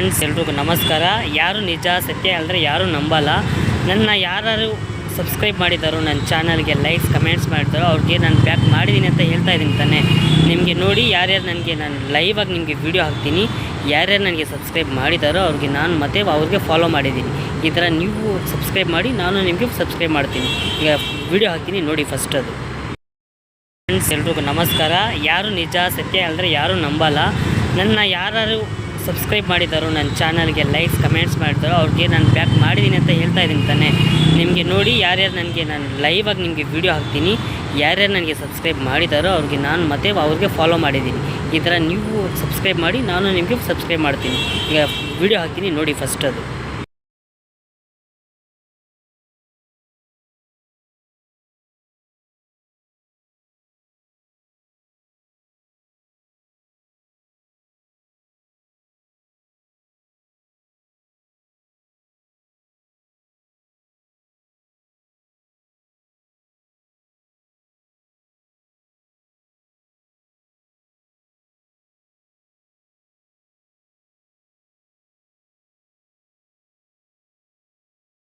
Friends ಎಲ್ರಿಗೂ ನಮಸ್ಕಾರ. ಯಾರು ನಿಜ ಸತ್ಯ ಹೇಳಿದ್ರೆ ಯಾರೂ ನಂಬಲ್ಲ. ನನ್ನ ಯಾರು ಸಬ್ಸ್ಕ್ರೈಬ್ ಮಾಡಿದ್ದಾರೋ, ನನ್ನ ಚಾನಲ್ಗೆ ಲೈಕ್ಸ್ ಕಮೆಂಟ್ಸ್ ಮಾಡಿದ್ದಾರೋ ಅವ್ರಿಗೆ ನಾನು ಬ್ಯಾಕ್ ಮಾಡಿದ್ದೀನಿ ಅಂತ ಹೇಳ್ತಾ ಇದ್ದೀನಿ ತಾನೆ. ನಿಮಗೆ ನೋಡಿ ಯಾರ್ಯಾರು ನನಗೆ ನಾನು ಲೈವಾಗಿ ನಿಮಗೆ ವೀಡಿಯೋ ಹಾಕ್ತೀನಿ, ಯಾರ್ಯಾರು ನನಗೆ ಸಬ್ಸ್ಕ್ರೈಬ್ ಮಾಡಿದ್ದಾರೋ ಅವ್ರಿಗೆ ನಾನು ಮತ್ತೆ ಅವ್ರಿಗೆ ಫಾಲೋ ಮಾಡಿದ್ದೀನಿ. ಈ ಥರ ನೀವು ಸಬ್ಸ್ಕ್ರೈಬ್ ಮಾಡಿ ನಾನು ನಿಮಗೆ ಸಬ್ಸ್ಕ್ರೈಬ್ ಮಾಡ್ತೀನಿ. ಈಗ ವೀಡಿಯೋ ಹಾಕ್ತೀನಿ ನೋಡಿ ಫಸ್ಟ್. ಅದು ಫ್ರೆಂಡ್ಸ್ ಎಲ್ರಿಗೂ ನಮಸ್ಕಾರ. ಯಾರು ನಿಜ ಸತ್ಯ ಹೇಳಿದ್ರೆ ಯಾರೂ ನಂಬಲ್ಲ. ನನ್ನ ಯಾರು ಸಬ್ಸ್ಕ್ರೈಬ್ ಮಾಡಿದ್ದಾರೋ, ನನ್ನ ಚಾನಲ್ಗೆ ಲೈಕ್ಸ್ ಕಮೆಂಟ್ಸ್ ಮಾಡಿದ್ದಾರೋ ಅವ್ರಿಗೆ ನಾನು ಬ್ಯಾಕ್ ಮಾಡಿದ್ದೀನಿ ಅಂತ ಹೇಳ್ತಾ ಇದ್ದೀನಿ ತಾನೆ. ನಿಮಗೆ ನೋಡಿ ಯಾರ್ಯಾರು ನನಗೆ ನಾನು ಲೈವಾಗಿ ನಿಮಗೆ ವೀಡಿಯೋ ಹಾಕ್ತೀನಿ, ಯಾರ್ಯಾರು ನನಗೆ ಸಬ್ಸ್ಕ್ರೈಬ್ ಮಾಡಿದ್ದಾರೋ ಅವ್ರಿಗೆ ನಾನು ಮತ್ತೆ ಅವ್ರಿಗೆ ಫಾಲೋ ಮಾಡಿದ್ದೀನಿ. ಈ ಥರ ನೀವು ಸಬ್ಸ್ಕ್ರೈಬ್ ಮಾಡಿ ನಾನು ನಿಮಗೆ ಸಬ್ಸ್ಕ್ರೈಬ್ ಮಾಡ್ತೀನಿ. ಈಗ ವೀಡಿಯೋ ಹಾಕ್ತೀನಿ ನೋಡಿ ಫಸ್ಟ್. ಅದು